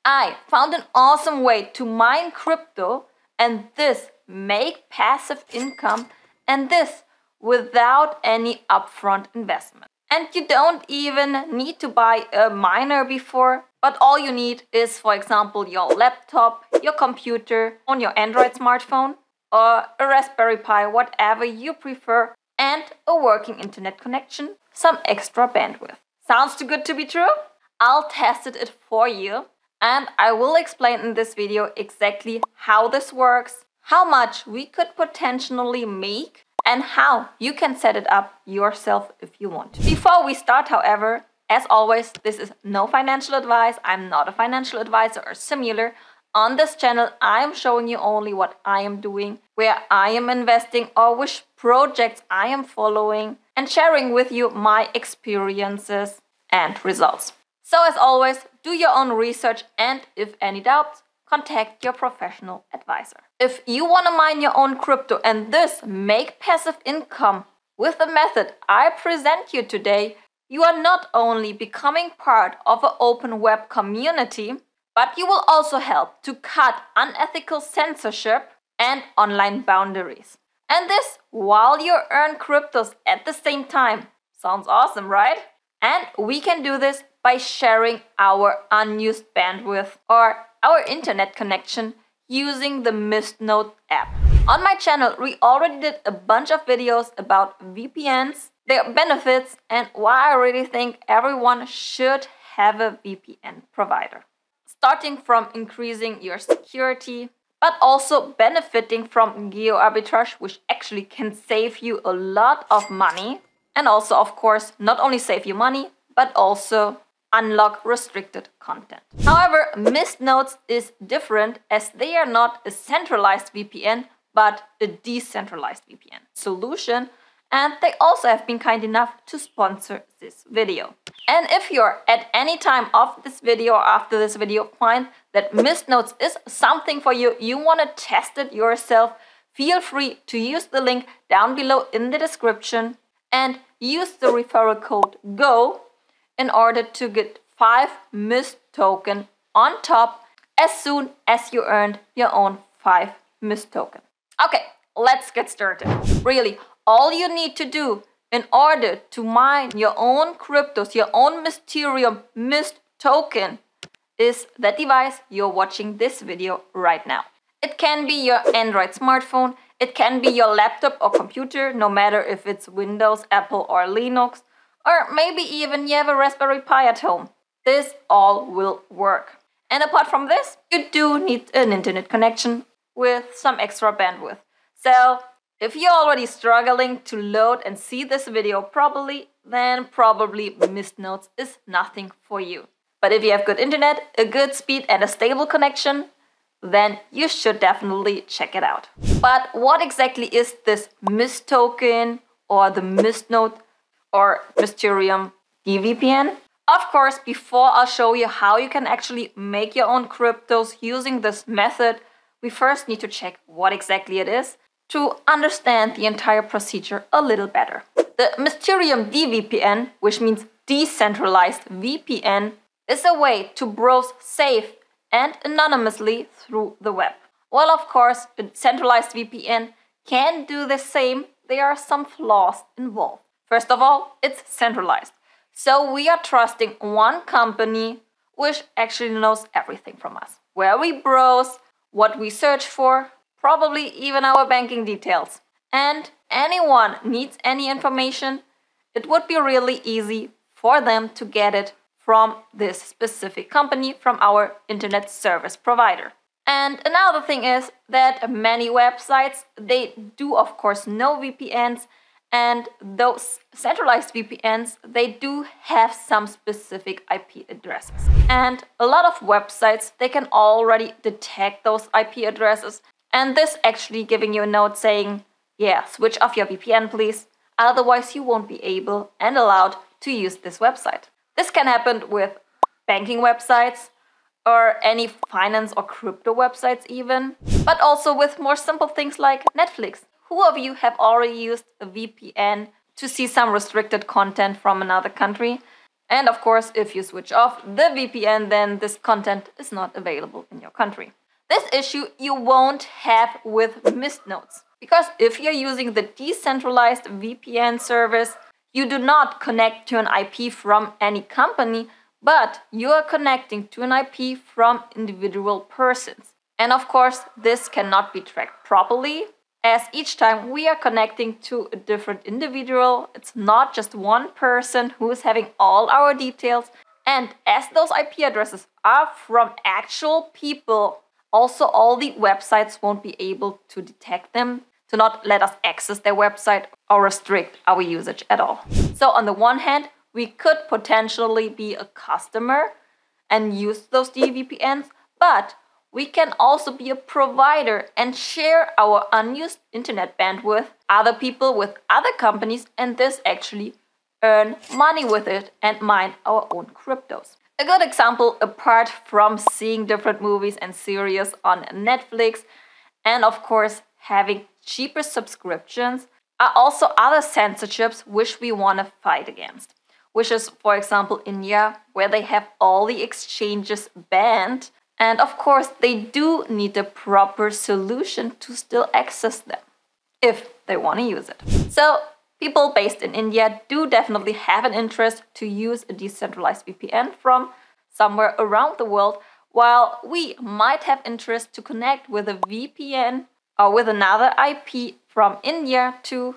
I found an awesome way to mine crypto and this make passive income and this without any upfront investment. And you don't even need to buy a miner before, but all you need is, for example, your laptop, your computer, on your Android smartphone, or a Raspberry Pi, whatever you prefer, and a working internet connection, some extra bandwidth. Sounds too good to be true? I'll test it for you, and I will explain in this video exactly how this works, how much we could potentially make, and how you can set it up yourself if you want to. Before we start, however, as always, this is no financial advice. I'm not a financial advisor or similar. On this channel, I am showing you only what I am doing, where I am investing, or which projects I am following, and sharing with you my experiences and results. So as always, do your own research, and if any doubts, contact your professional advisor. If you want to mine your own crypto and thus make passive income with the method I present you today, you are not only becoming part of an open web community, but you will also help to cut unethical censorship and online boundaries. And this while you earn cryptos at the same time. Sounds awesome, right? And we can do this by sharing our unused bandwidth or our internet connection using the Mystnodes app. On my channel, we already did a bunch of videos about VPNs, their benefits, and why I really think everyone should have a VPN provider. Starting from increasing your security, but also benefiting from geo arbitrage, which actually can save you a lot of money. And also, of course, not only save you money, but also unlock restricted content. However, Mystnodes is different as they are not a centralized VPN, but a decentralized VPN solution, and they also have been kind enough to sponsor this video. And if you're at any time of this video or after this video find that Mystnodes is something for you, you want to test it yourself, feel free to use the link down below in the description and use the referral code GO in order to get 5 Myst token on top as soon as you earned your own 5 Myst token. Okay, let's get started. Really, all you need to do in order to mine your own cryptos, your own Mysterium Myst token, is that device you're watching this video right now. It can be your Android smartphone, it can be your laptop or computer, no matter if it's Windows, Apple or Linux, or maybe even you have a Raspberry Pi at home. This all will work. And apart from this, you do need an internet connection with some extra bandwidth. So if you're already struggling to load and see this video properly, then probably Mystnodes is nothing for you. But if you have good internet, a good speed and a stable connection, then you should definitely check it out. But what exactly is this Myst token or the Mystnode or Mysterium VPN? Of course, before I'll show you how you can actually make your own cryptos using this method, we first need to check what exactly it is to understand the entire procedure a little better. The Mysterium VPN, which means Decentralized VPN, is a way to browse safe and anonymously through the web. Well, of course, a centralized VPN can do the same. There are some flaws involved. First of all, it's centralized. So we are trusting one company which actually knows everything from us. Where we browse, what we search for, probably even our banking details. And anyone needs any information, it would be really easy for them to get it from this specific company, from our internet service provider. And another thing is that many websites, they do of course know VPNs, and those centralized VPNs, they do have some specific IP addresses. And a lot of websites, they can already detect those IP addresses, and this actually giving you a note saying, yeah, switch off your VPN please, otherwise you won't be able and allowed to use this website. This can happen with banking websites or any finance or crypto websites even, but also with more simple things like Netflix. Who of you have already used a VPN to see some restricted content from another country? And of course, if you switch off the VPN, then this content is not available in your country. This issue you won't have with Mystnodes, because if you're using the decentralized VPN service, you do not connect to an IP from any company, but you are connecting to an IP from individual persons. And of course, this cannot be tracked properly, as each time we are connecting to a different individual. It's not just one person who is having all our details. And as those IP addresses are from actual people, also all the websites won't be able to detect them, to not let us access their website or restrict our usage at all. So on the one hand, we could potentially be a customer and use those DVPNs, but we can also be a provider and share our unused internet bandwidth with other people, with other companies, and this actually earn money with it and mine our own cryptos. A good example, apart from seeing different movies and series on Netflix, and of course having cheaper subscriptions, are also other censorships which we want to fight against. Which is, for example, India, where they have all the exchanges banned. And of course, they do need a proper solution to still access them, if they want to use it. So people based in India do definitely have an interest to use a decentralized VPN from somewhere around the world, while we might have interest to connect with a VPN or with another IP from India to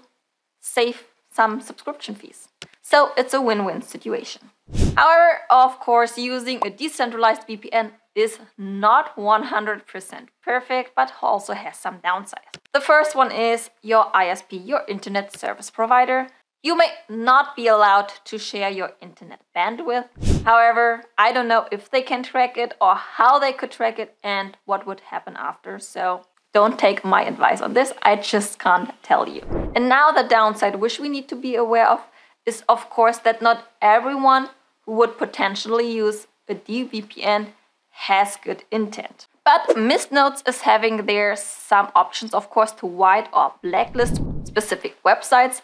save some subscription fees. So it's a win-win situation. However, of course, using a decentralized VPN is not 100% perfect, but also has some downsides. The first one is your ISP, your internet service provider. You may not be allowed to share your internet bandwidth. However, I don't know if they can track it or how they could track it and what would happen after. So don't take my advice on this. I just can't tell you. And now the downside, which we need to be aware of, is of course that not everyone who would potentially use a DVPN has good intent. But Mystnodes is having there some options, of course, to white or blacklist specific websites.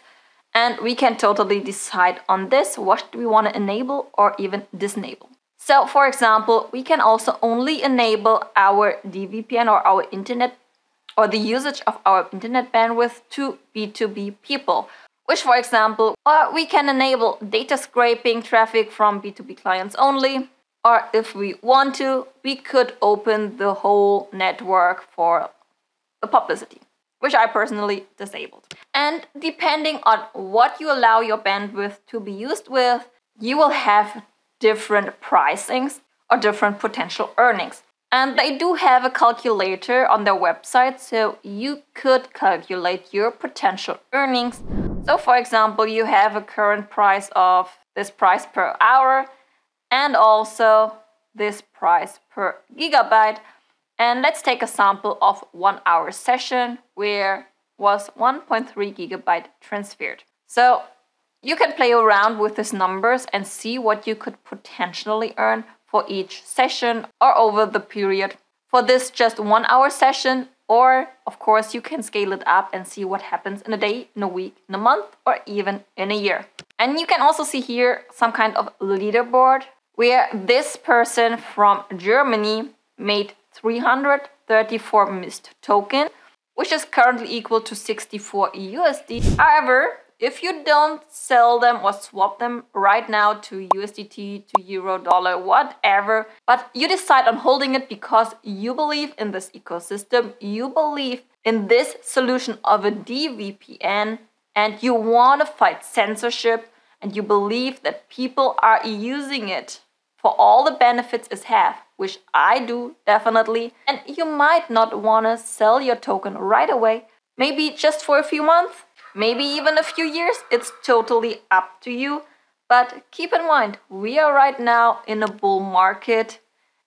And we can totally decide on this, what do we want to enable or even disable. So for example, we can also only enable our DVPN or our internet or the usage of our internet bandwidth to B2B people. Which, for example, or we can enable data scraping traffic from B2B clients only, or if we want to, we could open the whole network for the publicity, which I personally disabled. And depending on what you allow your bandwidth to be used with, you will have different pricings or different potential earnings. And they do have a calculator on their website, so you could calculate your potential earnings. So for example, you have a current price of this price per hour and also this price per gigabyte. And let's take a sample of 1 hour session where was 1.3 gigabyte transferred. So you can play around with these numbers and see what you could potentially earn for each session or over the period. For this just 1 hour session, or of course you can scale it up and see what happens in a day, in a week, in a month, or even in a year. And you can also see here some kind of leaderboard where this person from Germany made 334 Myst token, which is currently equal to 64 USD. However, if you don't sell them or swap them right now to USDT, to euro, dollar, whatever, but you decide on holding it because you believe in this ecosystem, you believe in this solution of a DVPN, and you want to fight censorship, and you believe that people are using it for all the benefits it has, which I do definitely, and you might not want to sell your token right away, maybe just for a few months, maybe even a few years. It's totally up to you. But keep in mind, we are right now in a bull market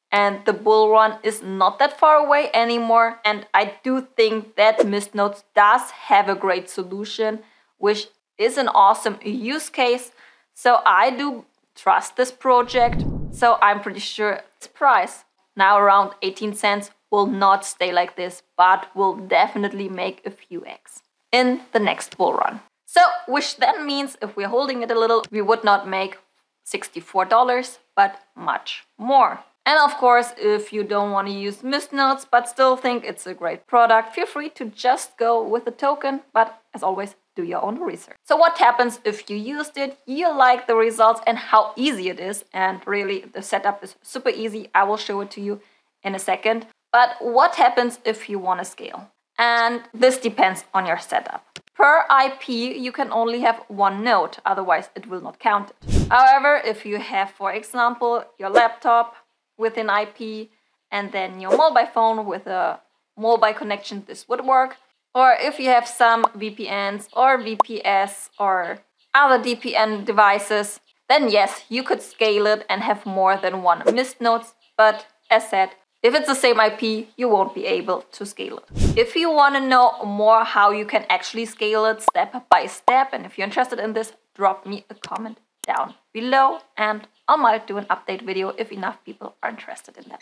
and the bull run is not that far away anymore. And I do think that Mystnodes does have a great solution, which is an awesome use case. So I do trust this project. So I'm pretty sure its price, now around 18 cents, will not stay like this, but will definitely make a few X in the next bull run. So, which then means if we're holding it a little, we would not make $64, but much more. And of course, if you don't want to use Mystnodes but still think it's a great product, feel free to just go with the token, but as always, do your own research. So what happens if you used it, you like the results and how easy it is, and really the setup is super easy. I will show it to you in a second. But what happens if you want to scale? And this depends on your setup. Per IP, you can only have one node, otherwise it will not count it. However, if you have, for example, your laptop with an IP and then your mobile phone with a mobile connection, this would work. Or if you have some VPNs or VPS or other DPN devices, then yes, you could scale it and have more than one Mystnodes. But as said, if it's the same IP, you won't be able to scale it. If you want to know more how you can actually scale it step by step, and if you're interested in this, drop me a comment down below and I might do an update video if enough people are interested in that.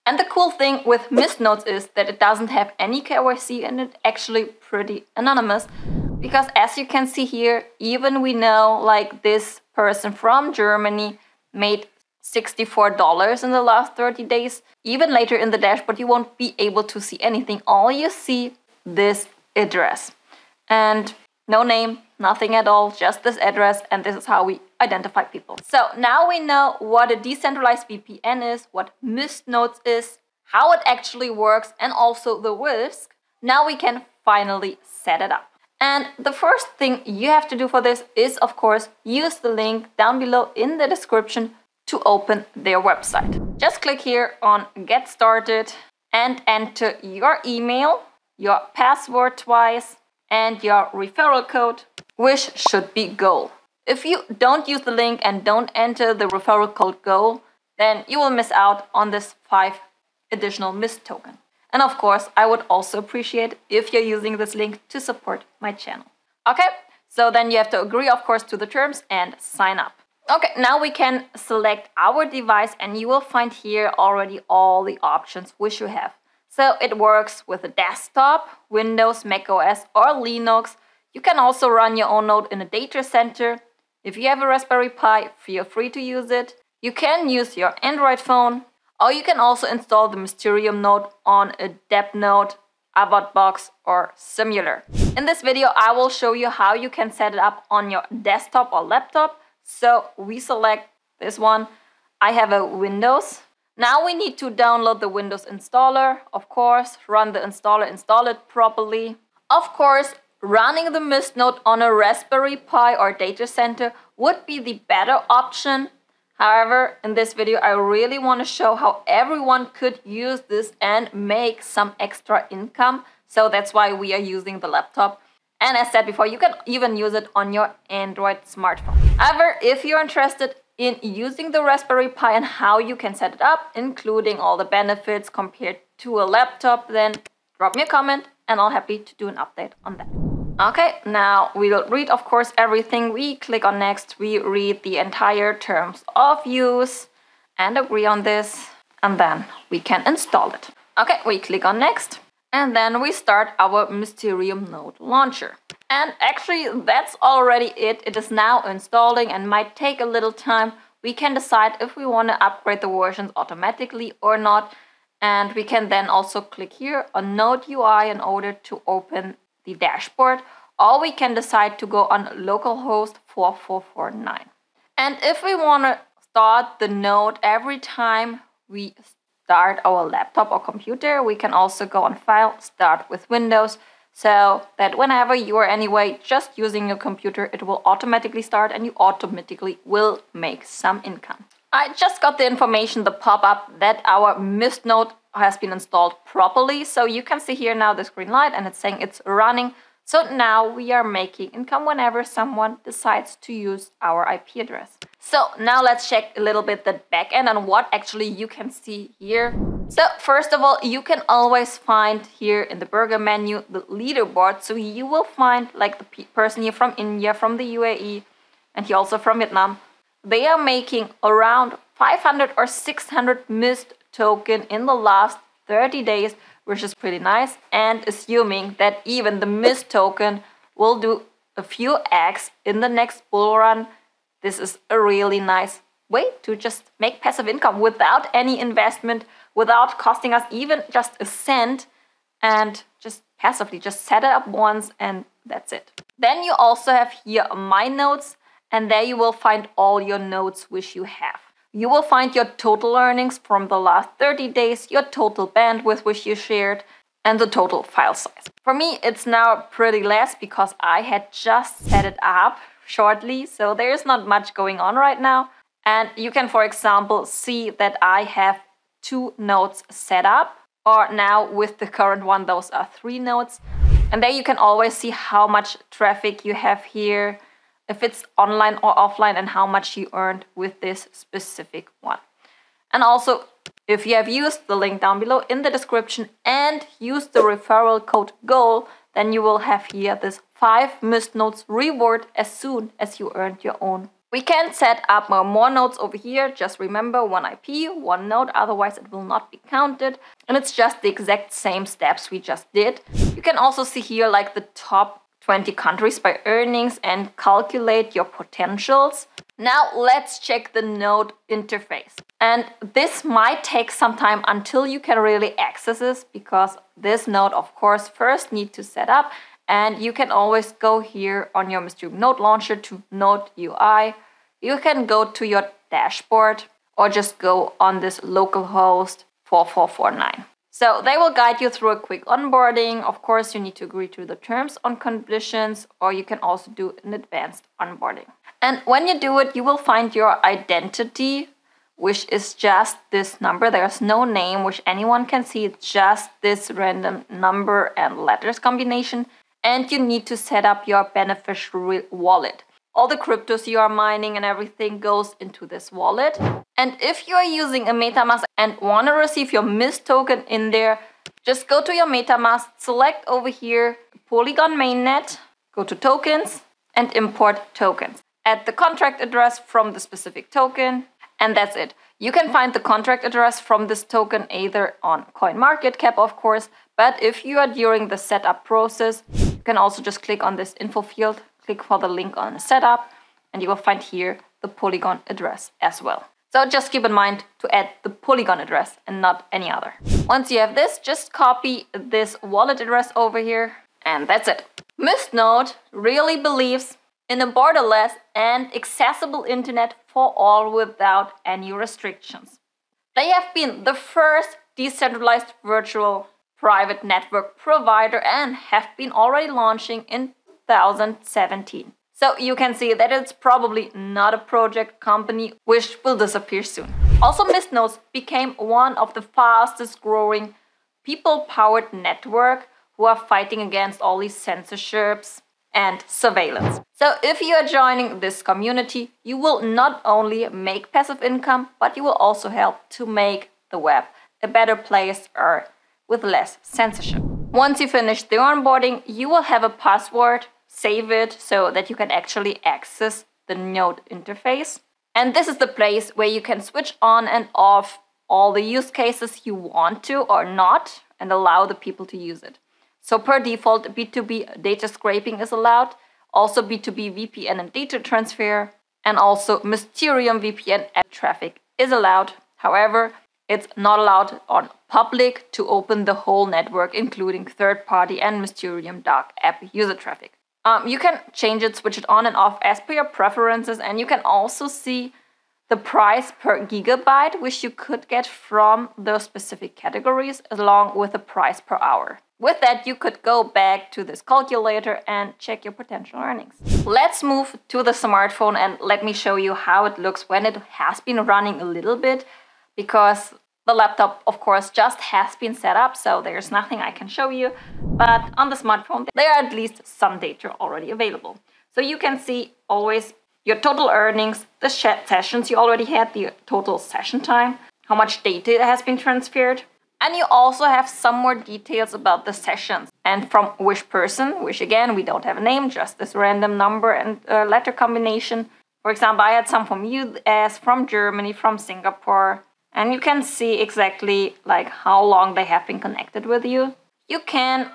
And the cool thing with Mystnodes is that it doesn't have any KYC and it's actually pretty anonymous. Because as you can see here, even we know like this person from Germany made $64 in the last 30 days. Even later in the dashboard, you won't be able to see anything. All you see, this address. And no name, nothing at all, just this address, and this is how we identify people. So now we know what a decentralized VPN is, what Mystnodes is, how it actually works, and also the risk. Now we can finally set it up. And the first thing you have to do for this is, of course, use the link down below in the description to open their website. Just click here on Get Started and enter your email, your password twice, and your referral code, which should be GOAL. If you don't use the link and don't enter the referral code GOAL, then you will miss out on this 5 additional Myst token. And of course, I would also appreciate if you're using this link to support my channel. Okay, so then you have to agree, of course, to the terms and sign up. Okay, now we can select our device and you will find here already all the options which you have. So it works with a desktop, Windows, macOS or Linux. You can also run your own node in a data center. If you have a Raspberry Pi, feel free to use it. You can use your Android phone, or you can also install the Mysterium node on a Deb node, Avot box or similar. In this video, I will show you how you can set it up on your desktop or laptop. So we select this one. I have a Windows. Now we need to download the Windows installer, of course, run the installer, install it properly. Of course, running the Mystnode on a Raspberry Pi or data center would be the better option. However, in this video, I really want to show how everyone could use this and make some extra income. So that's why we are using the laptop. And as said before, you can even use it on your Android smartphone. However, if you're interested in using the Raspberry Pi and how you can set it up, including all the benefits compared to a laptop, then drop me a comment and I'll be happy to do an update on that. Okay, now we'll read, of course, everything. We click on next, we read the entire terms of use and agree on this, and then we can install it. Okay, we click on next. And then we start our Mysterium node launcher. And actually, that's already it. It is now installing and might take a little time. We can decide if we want to upgrade the versions automatically or not. And we can then also click here on Node UI in order to open the dashboard. Or we can decide to go on localhost 4449. And if we want to start the node every time we start our laptop or computer, we can also go on File, Start with Windows, so that whenever you are anyway just using your computer, it will automatically start and you automatically will make some income. I just got the information, the pop-up, that our Mystnode has been installed properly. So you can see here now this green light and it's saying it's running. So now we are making income whenever someone decides to use our IP address. So now let's check a little bit the backend and what actually you can see here. So first of all, you can always find here in the burger menu the leaderboard. So you will find like the person here from India, from the UAE, and he also from Vietnam. They are making around 500 or 600 Myst token in the last 30 days, which is pretty nice. And assuming that even the Myst token will do a few X in the next bull run, this is a really nice way to just make passive income without any investment, without costing us even just a cent, and just passively just set it up once and that's it. Then you also have here My Notes, and there you will find all your notes which you have. You will find your total earnings from the last 30 days, your total bandwidth which you shared, and the total file size. For me, it's now pretty less because I had just set it up shortly, so there's not much going on right now. And you can, for example, see that I have 2 nodes set up, or now with the current one, those are 3 nodes. And there you can always see how much traffic you have here, if it's online or offline, and how much you earned with this specific one. And also, if you have used the link down below in the description and used the referral code GOAL, then you will have here this 5 Mystnodes reward as soon as you earned your own. We can set up more nodes over here. Just remember, 1 IP, 1 node, otherwise it will not be counted. And it's just the exact same steps we just did. You can also see here like the top 20 countries by earnings and calculate your potentials. Now let's check the node interface. And this might take some time until you can really access this, because this node, of course, first need to set up. And you can always go here on your Mysterium node launcher to node UI. You can go to your dashboard or just go on this localhost 4449. So they will guide you through a quick onboarding. Of course, you need to agree to the terms and conditions, or you can also do an advanced onboarding. And when you do it, you will find your identity, which is just this number. There's no name which anyone can see. It's just this random number and letters combination. And you need to set up your beneficiary wallet. All the cryptos you are mining and everything goes into this wallet. And if you are using a MetaMask and want to receive your Mist token in there, just go to your MetaMask, select over here Polygon mainnet, go to tokens and import tokens. Add the contract address from the specific token, and that's it. You can find the contract address from this token either on CoinMarketCap, of course, but if you are during the setup process, you can also just click on this info field, click for the link on setup, and you will find here the Polygon address as well. So just keep in mind to add the Polygon address and not any other. Once you have this, just copy this wallet address over here, and that's it. Mystnode really believes in a borderless and accessible internet for all without any restrictions. They have been the first decentralized virtual private network provider and have been already launching in 2017. So you can see that it's probably not a project company which will disappear soon. Also, Mystnodes became one of the fastest growing people-powered network who are fighting against all these censorships and surveillance. So if you are joining this community, you will not only make passive income, but you will also help to make the web a better place or with less censorship. Once you finish the onboarding, you will have a password. Save it so that you can actually access the node interface. And this is the place where you can switch on and off all the use cases you want to or not and allow the people to use it. So per default, B2B data scraping is allowed, also B2B VPN and data transfer, and also Mysterium VPN app traffic is allowed. However, it's not allowed on public to open the whole network, including third-party and Mysterium dark app user traffic. You can change it, switch it on and off as per your preferences, and you can also see the price per gigabyte, which you could get from those specific categories, along with the price per hour. With that, you could go back to this calculator and check your potential earnings. Let's move to the smartphone and let me show you how it looks when it has been running a little bit, because the laptop, of course, just has been set up, so there's nothing I can show you. But on the smartphone, there are at least some data already available. So you can see always your total earnings, the sessions you already had, the total session time, how much data has been transferred. And you also have some more details about the sessions and from which person, which again, we don't have a name, just this random number and letter combination. For example, I had some from US, from Germany, from Singapore. And you can see exactly like how long they have been connected with you. You can,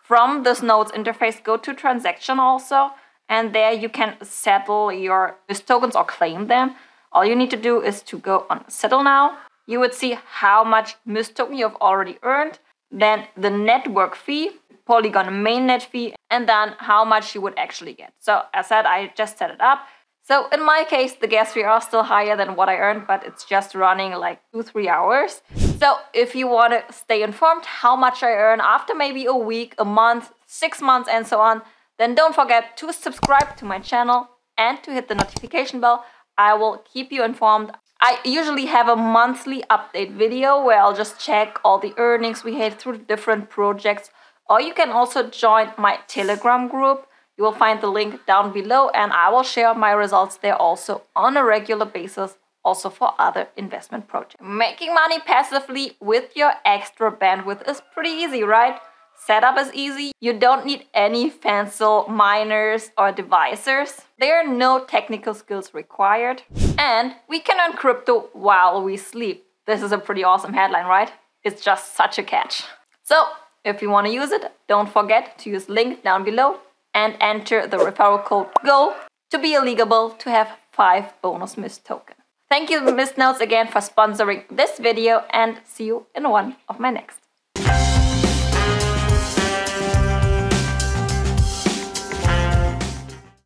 from this nodes interface, go to transaction also and there you can settle your Myst tokens or claim them. All you need to do is to go on Settle Now. You would see how much Myst token you have already earned, then the network fee, Polygon mainnet fee, and then how much you would actually get. So as said, I just set it up. So in my case, the gas fee are still higher than what I earned, but it's just running like 2-3 hours. So if you want to stay informed how much I earn after maybe a week, a month, 6 months, and so on, then don't forget to subscribe to my channel and to hit the notification bell. I will keep you informed. I usually have a monthly update video where I'll just check all the earnings we had through different projects. Or you can also join my Telegram group. You will find the link down below, and I will share my results there also on a regular basis, also for other investment projects. Making money passively with your extra bandwidth is pretty easy, right? Setup is easy. You don't need any fancy miners or devisers. There are no technical skills required. And we can earn crypto while we sleep. This is a pretty awesome headline, right? It's just such a catch. So if you want to use it, don't forget to use link down below and enter the referral code GO to be eligible to have 5 bonus Myst tokens. Thank you Mystnodes again for sponsoring this video, and see you in one of my next.